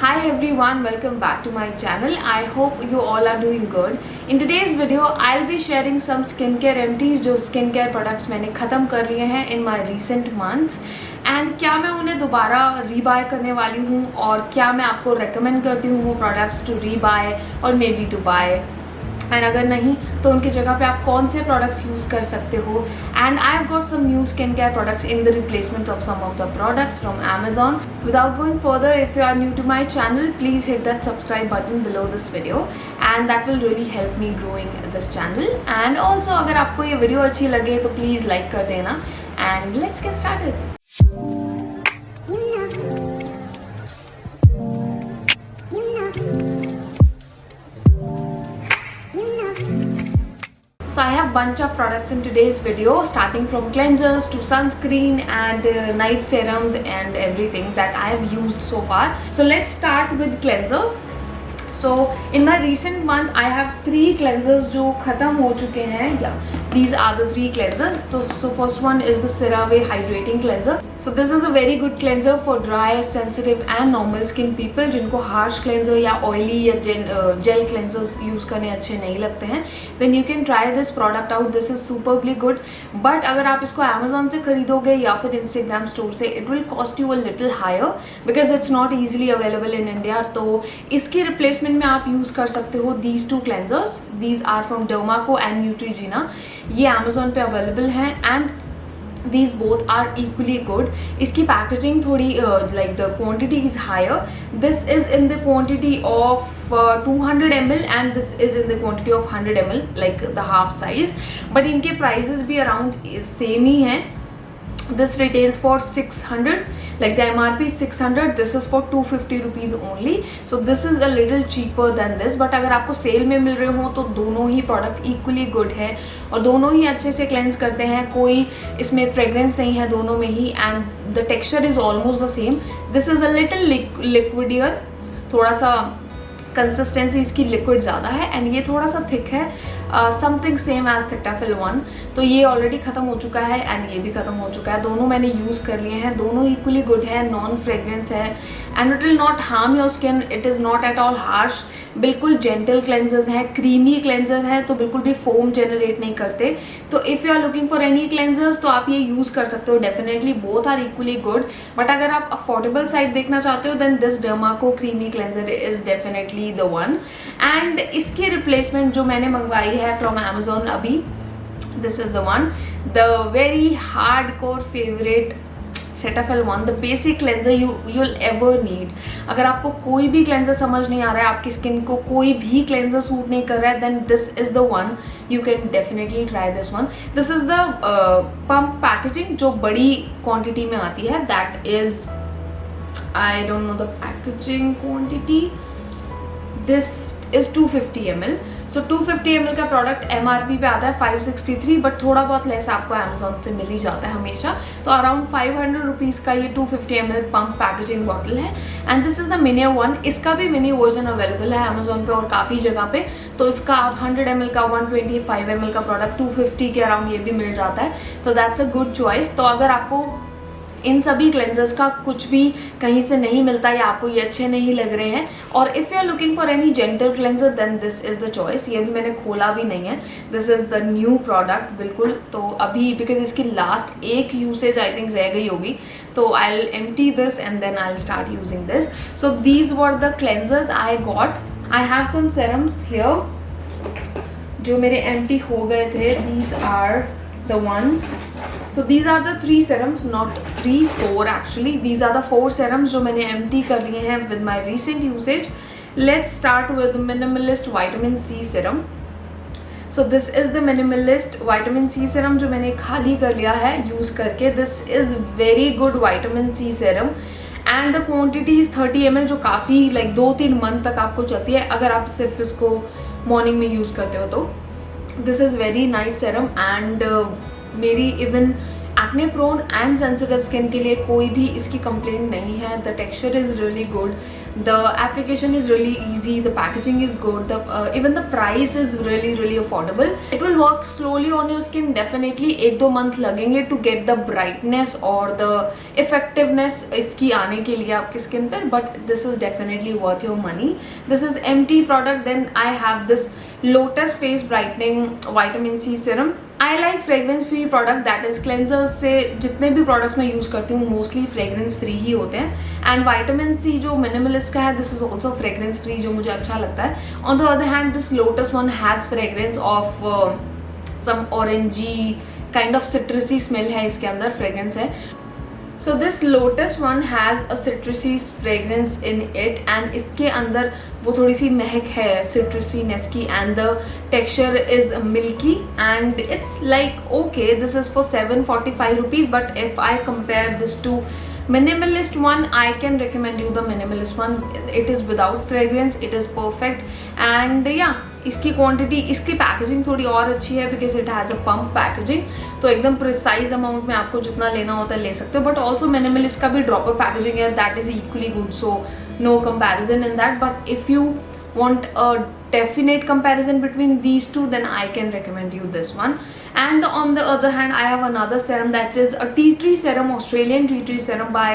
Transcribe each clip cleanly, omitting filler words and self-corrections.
Hi everyone, welcome back to my channel. I hope you all are doing good. In today's video, I'll be sharing some skincare empties जो skincare products मैंने ख़त्म कर लिए हैं in my recent months. And क्या मैं उन्हें दोबारा रीबाय करने वाली हूँ और क्या मैं आपको रेकमेंड करती हूँ वो प्रोडक्ट्स टू रीबाय और maybe to buy, and अगर नहीं तो उनकी जगह पे आप कौन से प्रोडक्ट्स यूज़ कर सकते हो. And I have got some new skin care products in the replacement of some of the products from Amazon. Without going further, if you are new to my channel, please hit that subscribe button below this video and that will really help me growing this channel. And also अगर आपको ये video अच्छी लगे तो please like कर देना. And let's get started. So I have bunch of products in today's video, starting from cleansers to sunscreen and night serums and everything that I have used so far. So let's start with cleanser. So in my recent month I have 3 cleansers जो ख़त्म हो चुके हैं. These are the 3 cleansers. So first one is the CeraVe Hydrating Cleanser. So this is a very good cleanser for dry, sensitive and normal skin people जिनको harsh cleanser या oily या gel cleansers use करने अच्छे नहीं लगते हैं. Then you can try this product out. This is superbly good. But अगर आप इसको Amazon से खरीदोगे या फिर Instagram store से, it will cost you a little higher because it's not easily available in India. तो इसकी replacement में आप यूज़ कर सकते हो these 2 cleansers. These are from Dermaco and Neutrogena. ये Amazon पे available हैं and these both are equally good. इसकी packaging थोड़ी like the quantity is higher. This is in the quantity of 200 ml and this is in the quantity of 100 ml, like the half size. But इनके prices भी around same ही हैं. This retails for 600, like the MRP is 600. This is for 250 rupees only. So this is a little cheaper than this. But अगर आपको cell में मिल रहे हो तो दोनों ही प्रोडक्ट इक्वली गुड है और दोनों ही अच्छे से क्लेंस करते हैं. कोई इसमें फ्रेग्रेंस नहीं है दोनों में ही and the texture is almost the same. This is a little liquidier, थोड़ा सा कंसिस्टेंसी इसकी लिक्विड ज़्यादा है एंड ये थोड़ा सा थिक है. Something same as Cetaphil 1. तो ये ऑलरेडी ख़त्म हो चुका है एंड ये भी ख़त्म हो चुका है. दोनों मैंने यूज़ कर लिए हैं. दोनों इक्वली गुड है, नॉन फ्रेग्रेंस है and it will not harm your skin. It is not at all harsh. बिल्कुल जेंटल क्लेंजर्स हैं, क्रीमी क्लेंजर्स हैं, तो बिल्कुल भी फोम जनरेट नहीं करते. तो if you are looking for any cleansers तो आप ये यूज़ कर सकते हो. Definitely both are equally good. But अगर आप अफोर्डेबल साइड देखना चाहते हो then this Dermaco creamy cleanser is definitely the one. And इसकी रिप्लेसमेंट जो मैंने मंगवाई है फ्रॉम Amazon अभी, this is the one, the very hardcore favourite Cetaphil 1, the basic cleanser you'll ever need. अगर आपको कोई भी क्लेंजर समझ नहीं आ रहा है, आपकी स्किन को कोई भी क्लेंजर सूट नहीं कर रहा है, then this is the one. You can definitely try this one. This is the pump packaging जो बड़ी क्वांटिटी में आती है. That is, I don't know the packaging quantity. This is 250 ml. So 250 ml का प्रोडक्ट MRP पे आता है 563, but थोड़ा बहुत लेस आपको Amazon से मिल ही जाता है हमेशा. तो अराउंड 500 रुपीज़ का ये 250 ml पंप पैकेजिंग बॉटल है and this is the mini one. इसका भी मिनी वर्जन अवेलेबल है Amazon पे और काफ़ी जगह पे. तो इसका आप 100 ml का, 125 ml का प्रोडक्ट 250 के अराउंड ये भी मिल जाता है. तो दैट्स अ गुड चॉइस. तो अगर आपको इन सभी क्लेंजर्स का कुछ भी कहीं से नहीं मिलता या आपको ये अच्छे नहीं लग रहे हैं और if you are looking for any gentle cleanser then this is the choice. ये भी मैंने खोला भी नहीं है. This is the new product बिल्कुल. तो अभी बिकॉज इसकी लास्ट एक यूसेज आई थिंक रह गई होगी, तो I will empty this and then I will start using this. So these were the cleansers I got. I have some serums here जो मेरे एम्प्टी हो गए थे. दीज आर the ones. So these are the 3 serums, not 3, 4 actually. These are the 4 serums जो मैंने empty कर लिए हैं with my recent usage. Let's start with Minimalist Vitamin C Serum. So this is the Minimalist Vitamin C Serum जो मैंने खाली कर लिया है यूज़ करके. This is very good Vitamin C Serum and the quantity is 30 ml जो काफ़ी like 2-3 month तक आपको चलती है अगर आप सिर्फ इसको मॉर्निंग में यूज़ करते हो तो. This is very nice serum and मेरी even acne prone and sensitive skin के लिए कोई भी इसकी कंप्लेंट नहीं है. The texture is really good. The application is really easy, the packaging is good, even the price is really affordable. It will work slowly on your skin, definitely 1-2 month लगेंगे to get the brightness और the effectiveness इसकी आने के लिए आपकी skin पर, but this is definitely worth your money. This is MT product. Then I have this Lotus Face Brightening Vitamin C Serum. I like fragrance free product, that is cleansers से जितने भी products मैं use करती हूँ mostly fragrance free ही होते हैं. And vitamin C जो minimalist का है, this is also fragrance free, जो मुझे अच्छा लगता है. On the other hand, this Lotus one has fragrance of some orangey kind of citrusy smell है इसके अंदर, fragrance है. So this Lotus one has a citrusy fragrance in it, and इसके अंदर वो थोड़ी सी महक है citrusiness की, and the texture is milky and it's like okay, this is for 745 rupees. But if I compare this to minimalist one, I can recommend you the minimalist one. It is without fragrance, it is perfect, and yeah, इसकी quantity, इसकी packaging थोड़ी और अच्छी है because it has a pump packaging, तो एकदम precise amount में आपको जितना लेना होता है ले सकते हो. बट ऑल्सो मिनिमलिस्ट का भी ड्रॉपर पैकेजिंग है, that is equally good, so no comparison in that. But if you want a definite comparison between these two, then I can recommend you this one. And on the other hand, I have another serum, that is a tea tree serum, Australian tea tree serum by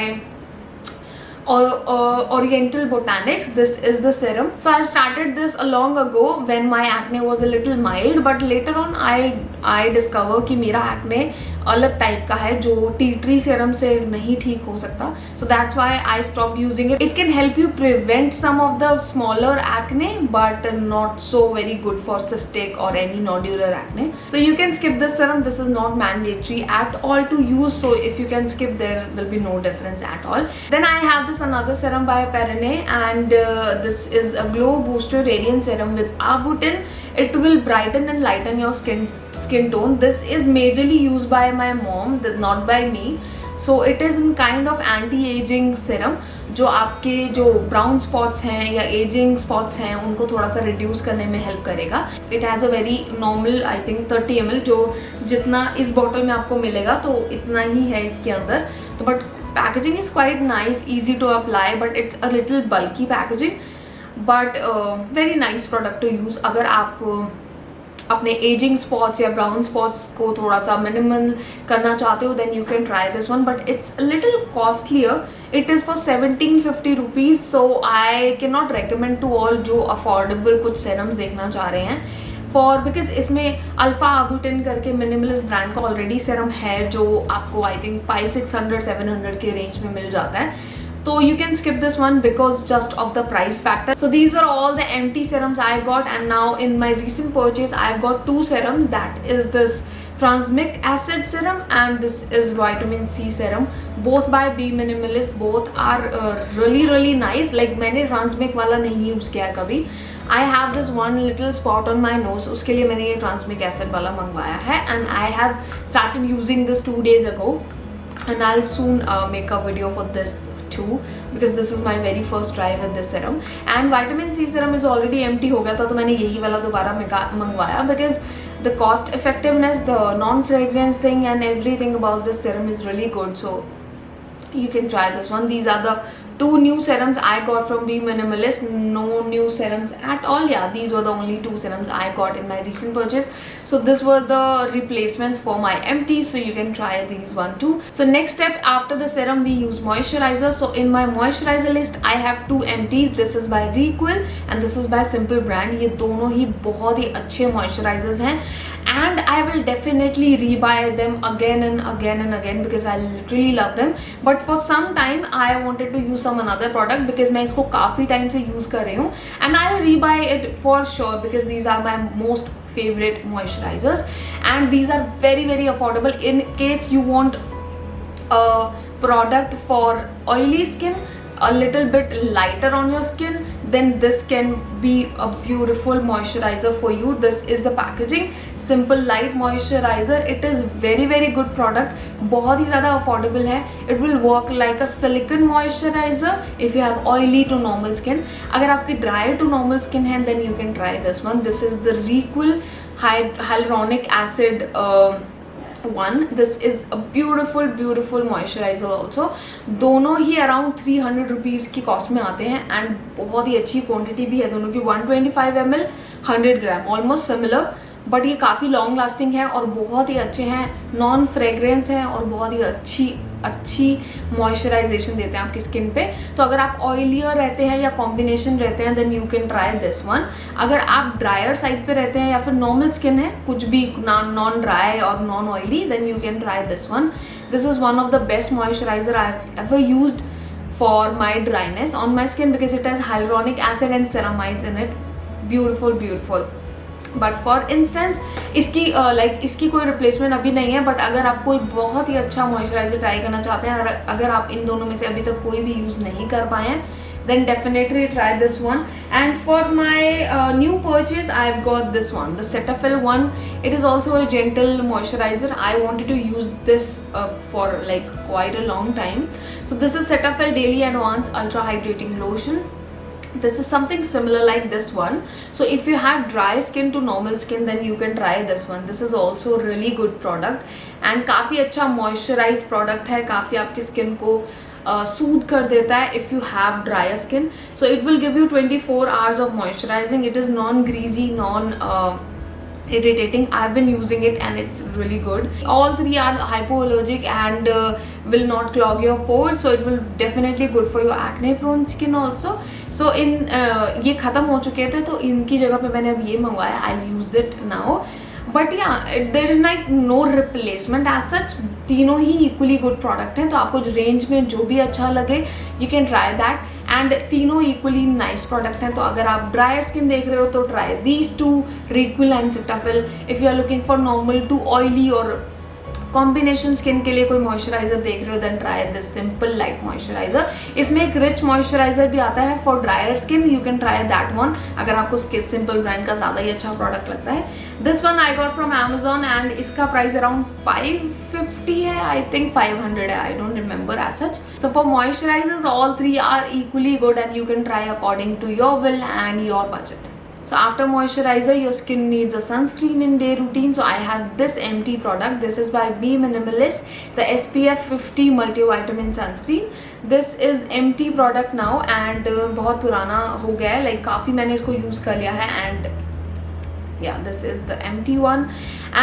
Oriental Botanics. This is the serum. So I started this a long ago when my acne was a little mild, but later on I discover कि मेरा acne अलग type का है जो tea tree serum से नहीं ठीक हो सकता. So that's why I stopped using it. It can help you prevent some of the smaller acne, but not so very good for cystic or any nodular acne. So you can skip this serum. This is not mandatory at all to use. So if you can skip, there will be no difference at all. Then I have this another serum by Perrine, and this is a glow booster radiant serum with arbutin. It will brighten and lighten your skin tone. This is majorly used by my mom, not by me. So it is in kind of anti-aging serum, जो आपके जो brown spots हैं या ageing spots हैं उनको थोड़ा सा reduce करने में हेल्प करेगा. It has a very normal, I think 30 ml, जो जितना इस बॉटल में आपको मिलेगा तो इतना ही है इसके अंदर. तो but packaging is quite nice, easy to apply, but it's a little bulky packaging, but very nice product to use. अगर आप अपने एजिंग स्पॉट्स या ब्राउन स्पॉट्स को थोड़ा सा मिनिमल करना चाहते हो, then you can try this one, but it's little costlier. It is for 1750 rupees. So I can not recommend to all जो अफोर्डेबल कुछ सेरम्स देखना चाह रहे हैं फॉर, बिकॉज इसमें अल्फा आर्बुटिन करके मिनिमलिस्ट ब्रांड का ऑलरेडी सेरम है जो आपको आई थिंक 500-600-700 के रेंज में मिल जाता है. So you can skip this one because just of the price factor. So these were all the empty serums I got, and now in my recent purchase I've got 2 serums. That is this Transmic Acid Serum and this is Vitamin C Serum. Both by Be Minimalist. Both are really nice. Like मैंने Transmic वाला नहीं use किया कभी. I have this one little spot on my nose. उसके लिए मैंने ये Transmic Acid वाला मंगवाया है, and I have started using this 2 days ago, and I'll soon make a video for this too, because this is my very first try with this serum. And Vitamin C serum is already empty हो गया था, तो मैंने यही वाला दोबारा मंगवाया because the cost effectiveness, the non-fragrance thing and everything about this serum is really good. So you can try this one. These are the 2 new serums I got from Be Minimalist. No new serums at all. Yeah, these were the only 2 serums I got in my recent purchase. So this were the replacements for my empties, so you can try these one too. So next step after the serum, we use moisturizer. So in my moisturizer list I have 2 empties. This is by Requil and this is by Simple brand. ये दोनों ही बहुत ही अच्छे moisturizers हैं, and I will definitely rebuy them again and again because I literally love them. But for some time I wanted to use some another product because मैं इसको काफ़ी time से use कर रही हूँ, and I'll rebuy it for sure because these are my most favorite moisturizers and these are very affordable. In case you want a product for oily skin, a little bit lighter on your skin, then this can be a beautiful moisturizer for you. This is the packaging, Simple Light Moisturizer. It is very good product, बहुत ही ज़्यादा affordable है. It will work like a silicone moisturizer if you have oily to normal skin. अगर आपकी dry to normal skin है, then you can try this one. This is the Requil Hyaluronic Acid one. This is a beautiful moisturizer also. दोनों ही around 300 rupees की cost में आते हैं and बहुत ही अच्छी क्वांटिटी भी है दोनों की. 125 ml 100 gram, almost similar, but ये काफ़ी लॉन्ग लास्टिंग है और बहुत ही अच्छे हैं. नॉन फ्रेग्रेंस है और बहुत ही अच्छी मॉइस्चराइजेशन देते हैं आपकी स्किन पे. तो अगर आप ऑयलियर रहते हैं या कॉम्बिनेशन रहते हैं then you can try this one. अगर आप ड्रायर साइड पे रहते हैं या फिर नॉर्मल स्किन है, कुछ भी नॉन ड्राई और non oily, then you can try this one. This is one of the best moisturiser I have ever used for my dryness on my skin because it has hyaluronic acid and ceramides in it. Beautiful. But for instance इसकी इसकी कोई replacement अभी नहीं है. But अगर आप कोई बहुत ही अच्छा मॉइस्चराइजर ट्राई करना चाहते हैं, अगर आप इन दोनों में से अभी तक कोई भी यूज़ नहीं कर पाए हैं, then definitely try this one. And for my new purchase I've got this one, the Cetaphil one. It is also a gentle moisturizer. I wanted to use this for like quite a long time. So this is Cetaphil Daily Advanced Ultra Hydrating Lotion. This is something similar like this one. So if you have dry skin to normal skin then you can try this one. This is also really good product and काफ़ी अच्छा moisturized product है, काफ़ी आपकी skin को सूद कर देता है if you have drier skin. So it will give you 24 hours of moisturizing. It is non-greasy, irritating. I've been using it and it's really good. All three are hypoallergic and will not clog your pores, so it will definitely good for your acne prone skin also. So ये ख़त्म हो चुके थे तो इनकी जगह पे मैंने अब ये मंगवाया. I'll use it now. But yeah there is like no replacement as such. तीनों ही इक्वली गुड प्रोडक्ट हैं, तो आपको रेंज में जो भी अच्छा लगे you can try that. And तीनों इक्वली नाइस प्रोडक्ट हैं. तो अगर आप ड्रायर स्किन देख रहे हो तो try these two, Re'equil and Cetaphil. If you are looking for normal to oily और कॉम्बिनेशन स्किन के लिए कोई मॉइस्चराइजर देख रहे हो then try this simple light moisturiser. इसमें एक रिच मॉइस्चराइजर भी आता है for dryer skin, you can try that one अगर आपको सिंपल ब्रांड का ज़्यादा ही अच्छा प्रोडक्ट लगता है. This one I got from Amazon and इसका प्राइस अराउंड 550 है, आई थिंक 500 है, I don't remember as such. So for moisturisers all three are equally good and you can try according to your will and your budget. So after moisturizer, your skin needs a sunscreen in day routine. So I have this MT product. This is by Be Minimalist, the SPF 50 multivitamin sunscreen. This is MT product now and बहुत पुराना हो गया है, like काफ़ी मैंने इसको use कर लिया है and yeah, this is the MT one.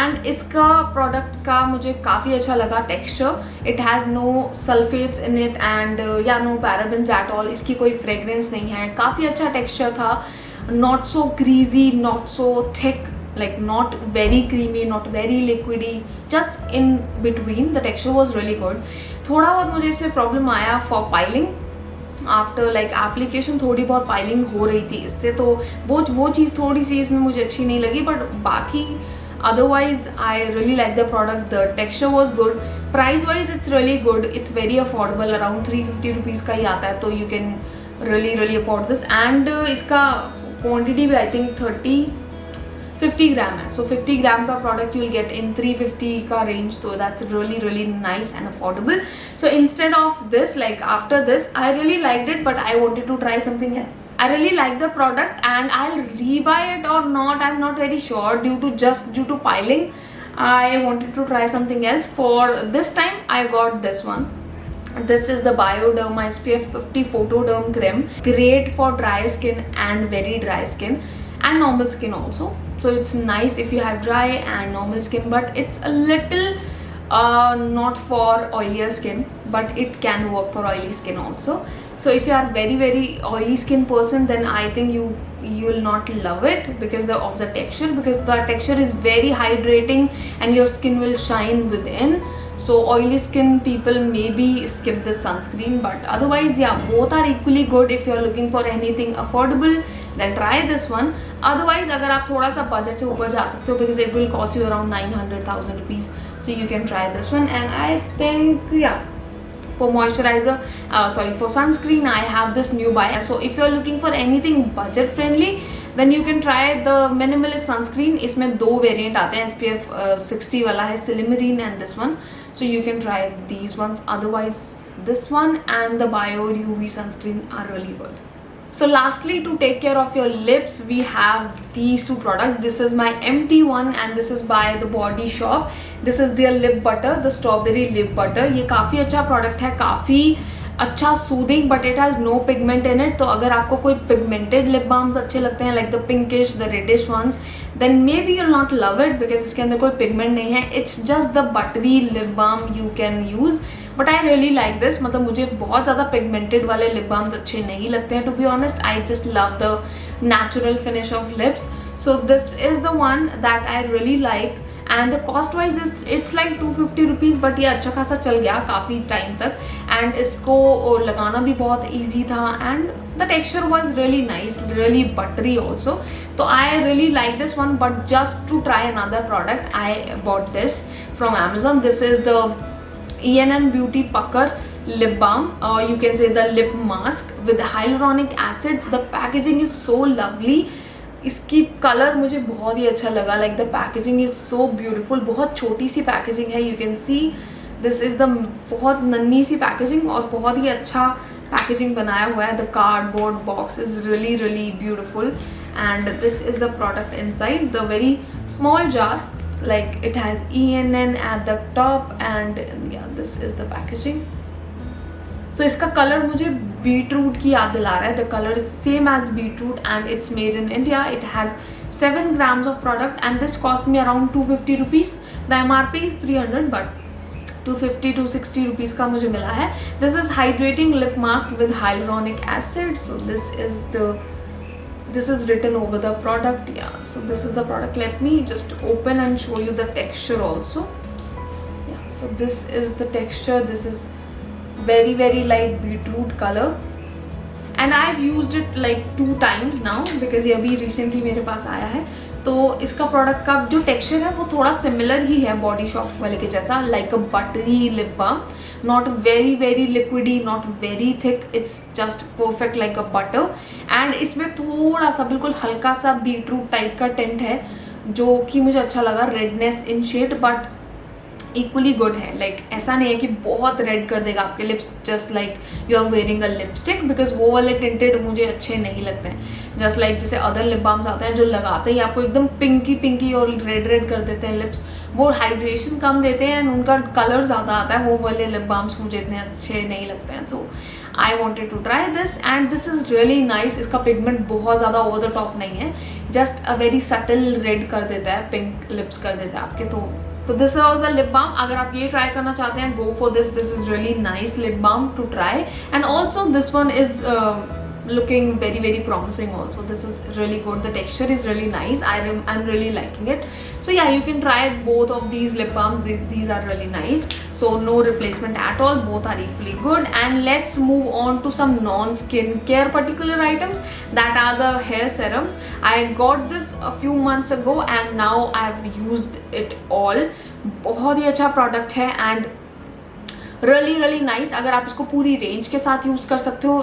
And इसका product का मुझे काफ़ी अच्छा लगा texture. It has no sulfates in it and yeah, no parabens at all. इसकी कोई fragrance नहीं है, काफ़ी अच्छा texture था. Not so greasy, not so thick, like not very creamy, not very liquidy, just in between. The texture was really good. थोड़ा बहुत मुझे इसमें प्रॉब्लम आया for piling. After like application थोड़ी बहुत पाइलिंग हो रही थी इससे, तो वो चीज़ थोड़ी सी इसमें मुझे अच्छी नहीं लगी. बट बाकी otherwise I really like the product. The texture was good. Price wise it's really good. It's very affordable, around 350 rupees का ही आता है, तो you can really afford this. And इसका क्वांटिटी भी आई थिंक 50 ग्राम है. सो 50 ग्राम का product you will get in 350 का range, तो that's really nice and affordable. So instead of this, like after this I really liked it but I wanted to try something else. I really like the product and I'll rebuy it or not, I'm not very sure due to piling. I wanted to try something else. For this time I got this one. This is the Bioderma SPF 50 Photoderm Creme. Great for dry skin and very dry skin and normal skin also. So it's nice if you have dry and normal skin, but it's a little not for oilier skin, but it can work for oily skin also. So if you are very oily skin person, then I think you will not love it because of the texture, because the texture is very hydrating and your skin will shine within. So oily skin people maybe skip the sunscreen, but otherwise yeah, both are equally good. If you are looking for anything affordable then try this one. Otherwise अगर आप थोड़ा सा budget से ऊपर जा सकते हो, because it will cost you around 900,000 rupees, so you can try this one. And I think yeah, for moisturizer, for sunscreen I have this new buy. So if you are looking for anything budget friendly then you can try the minimalist sunscreen. इसमें दो variant आते हैं, SPF 60 वाला है Silymarine and this one, so you can try these ones. Otherwise this one and the Bio UV sunscreen are really good. So lastly, to take care of your lips, we have these two products. This is my empty one and this is by the Body Shop. This is their lip butter, the strawberry lip butter. ये काफ़ी अच्छा product है, काफ़ी अच्छा soothing, but it has no pigment in it. तो अगर आपको कोई पिगमेंटेड लिप बाम्स अच्छे लगते हैं, like the pinkish, the reddish ones, then maybe you'll not love it because इसके अंदर कोई पिगमेंट नहीं है. It's just the buttery lip balm you can use, but I really like this. मतलब मुझे बहुत ज़्यादा पिगमेंटेड वाले लिप बाम्स अच्छे नहीं लगते हैं, to be honest. I just love the natural finish of lips. So this is the one that I really like. And the cost wise it's like 250 rupees, but ये अच्छा खासा चल गया काफ़ी टाइम तक. एंड इसको लगाना भी बहुत ईजी था and the texture was really nice, really buttery also. तो I really like this one, but just to try another product I bought this from Amazon. This is the ENN Beauty Pucker lip balm, you can say the lip mask with hyaluronic acid. The packaging is so lovely. इसकी colour मुझे बहुत ही अच्छा लगा. Like the packaging is so beautiful. बहुत छोटी सी packaging है. You can see this is the बहुत नन्ही सी पैकेजिंग और बहुत ही अच्छा पैकेजिंग बनाया हुआ है. The cardboard box is really really beautiful and this is the product inside the very small jar. Like it has ENN at the top and yeah, this is the packaging. So इसका colour मुझे beetroot की याद दिला रहा है. The color is same as beetroot and it's made in India. It has 7 grams of product and this cost me around 250 rupees. The MRP is 300 but 250-260 rupees का मुझे मिला है. This is hydrating lip mask with hyaluronic acid. So this is written over the product. Yeah, so this is the product. Let me just open and show you the texture also. Yeah, so this is the texture. This is very very light beetroot color and I've used it like 2 times now because ये अभी recently मेरे पास आया है. तो इसका product का जो texture है वो थोड़ा सिमिलर ही है बॉडी शॉप वाले के जैसा, like a buttery lip balm. Not very very liquidy, not very thick, it's just perfect like a butter. And इसमें थोड़ा सा बिल्कुल हल्का सा बीटरूट टाइप का टेंट है जो कि मुझे अच्छा लगा. Redness in shade but equally good है. लाइक ऐसा नहीं है कि बहुत रेड कर देगा आपके lips, just like you are wearing a lipstick, because वो वाले टिंटेड मुझे अच्छे नहीं लगते हैं. जस्ट लाइक जैसे अदर लिप बाम्स आते हैं जो लगाते ही आपको एकदम पिंकी पिंकी और रेड रेड कर देते हैं लिप्स, वो हाइड्रेशन कम देते हैं एंड उनका कलर ज़्यादा आता है. वो वाले लिप बाम्स मुझे इतने अच्छे नहीं लगते हैं. So I wanted to try this and this is really nice. इसका पिगमेंट बहुत ज़्यादा ओवर द टॉप नहीं है, just a very subtle red कर देता है, पिंक लिप्स कर देता है आपके. तो this was the lip balm. अगर आप ये ट्राई करना चाहते हैं, go for this. This is really nice lip balm to try and also this one is looking very very promising also. This is really good. The texture is really nice. I'm really liking it. So yeah, you can try both of these lip balms. These are really nice. So no replacement at all. Both are equally good. And let's move on to some non-skincare particular items. That are the hair serums. I got this a few months ago and now I've used it all. बहुत ही अच्छा product है and really really nice. अगर आप इसको पूरी range के साथ use कर सकते हो,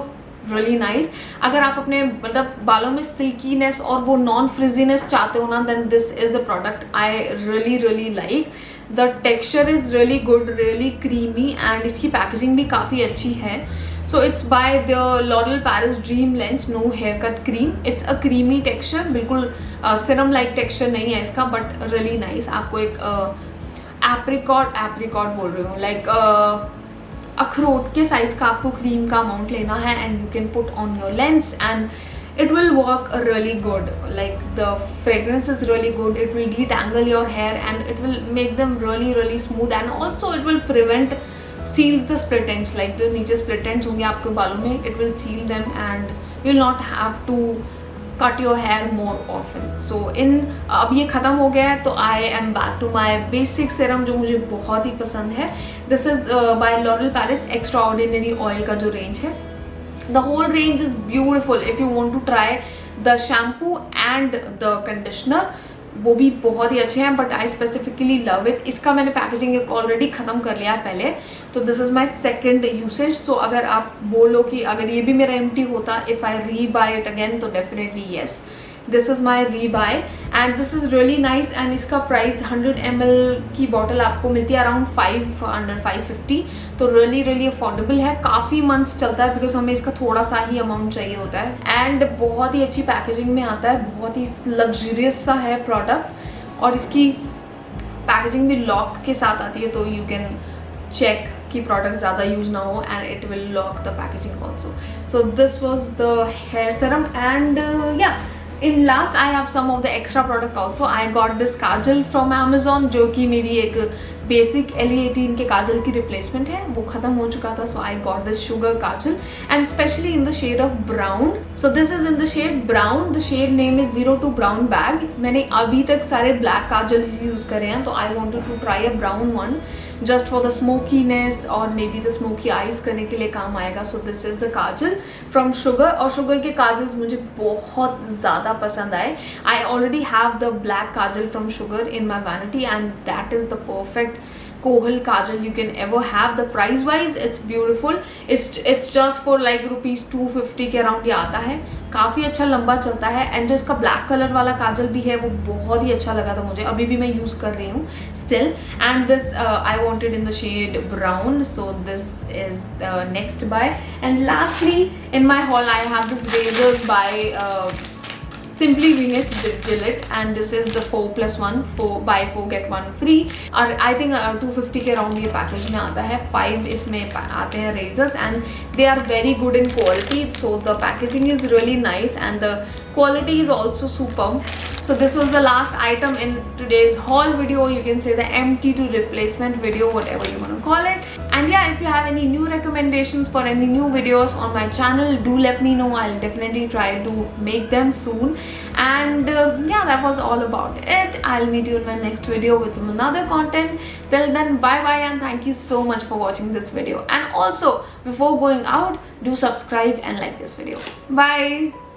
really nice. अगर आप अपने मतलब बालों में सिल्कीनेस और वो नॉन फ्रिजीनेस चाहते हो ना, then this is a product I really really like. The texture is really good, really creamy and इसकी पैकेजिंग भी काफ़ी अच्छी है. So it's by the L'Oreal Paris Dream Lens No Haircut Cream. It's a creamy texture, बिल्कुल serum like texture नहीं है इसका, but really nice. आपको एक apricot बोल रही हूँ, like अखरोट के साइज का आपको क्रीम का अमाउंट लेना है and you can put on your lengths and it will work really good. Like the fragrance is really good. It will detangle your hair and it will make them really really smooth and also it will prevent seals the split ends. Like जो नीचे split ends होंगे आपके बालों में, it will seal them and you will not have to cut your hair more often. सो अब ये ख़त्म हो गया है तो I am back to my basic serum जो मुझे बहुत ही पसंद है. This is by L'Oreal Paris extraordinary oil का जो रेंज है. The whole range is beautiful. If you want to try the shampoo and the conditioner, वो भी बहुत ही अच्छे हैं but I specifically love it. इसका मैंने पैकेजिंग ऑलरेडी ख़त्म कर लिया है पहले, तो this is my second usage. So अगर आप बोलो कि अगर ये भी मेरा एम्प्टी होता, if I rebuy it again, तो definitely yes. This is my rebuy and this is really nice and इसका प्राइस 100 ml की बॉटल आपको मिलती है अराउंड 550, तो रियली अफोर्डेबल है, काफ़ी मंथ्स चलता है बिकॉज हमें इसका थोड़ा सा ही अमाउंट चाहिए होता है एंड बहुत ही अच्छी पैकेजिंग में आता है, बहुत ही लग्जरियस सा है प्रोडक्ट और इसकी पैकेजिंग भी लॉक के साथ आती है, तो यू कैन चेक कि प्रोडक्ट ज़्यादा यूज ना हो and it will lock the packaging also. So this was the hair serum and in last I have some of the extra product also. I got this Kajal from Amazon जो कि मेरी एक basic LE18 के काजल की replacement है, वो ख़त्म हो चुका था. So I got this sugar Kajal and especially in the shade of brown. So this is in the shade brown. The shade name is 02 brown bag. मैंने अभी तक सारे black काजल यूज़ करे हैं, तो I wanted to try a brown one just for the smokiness or maybe the smoky eyes करने के लिए काम आएगा. So this is the Kajal from sugar और sugar के काजल्स मुझे बहुत ज़्यादा पसंद आए. I already have the black Kajal from sugar in my vanity and that is the perfect कोहल Kajal you can ever have. The price wise it's beautiful. It's just for like ₹250 के around ये आता है, काफ़ी अच्छा लंबा चलता है and जो इसका ब्लैक कलर वाला काजल भी है वो बहुत ही अच्छा लगा था मुझे, अभी भी मैं यूज़ कर रही हूँ still. And this I wanted in the shade brown, so this is next buy. And lastly in my haul I have this razors by Simply Venus Gillette and this is the 4+1 buy 4 get 1 free और I think 250 के around ये package में आता है. 5 इसमें आते हैं razors and they are very good in quality, so the packaging is really nice and the quality is also superb. So this was the last item in today's haul video. You can say the empty to replacement video, whatever you want to call it. And yeah, if you have any new recommendations for any new videos on my channel, do let me know. I'll definitely try to make them soon. And yeah, that was all about it. I'll meet you in my next video with some another content. Till then, bye bye and thank you so much for watching this video. And also, before going out, do subscribe and like this video. Bye.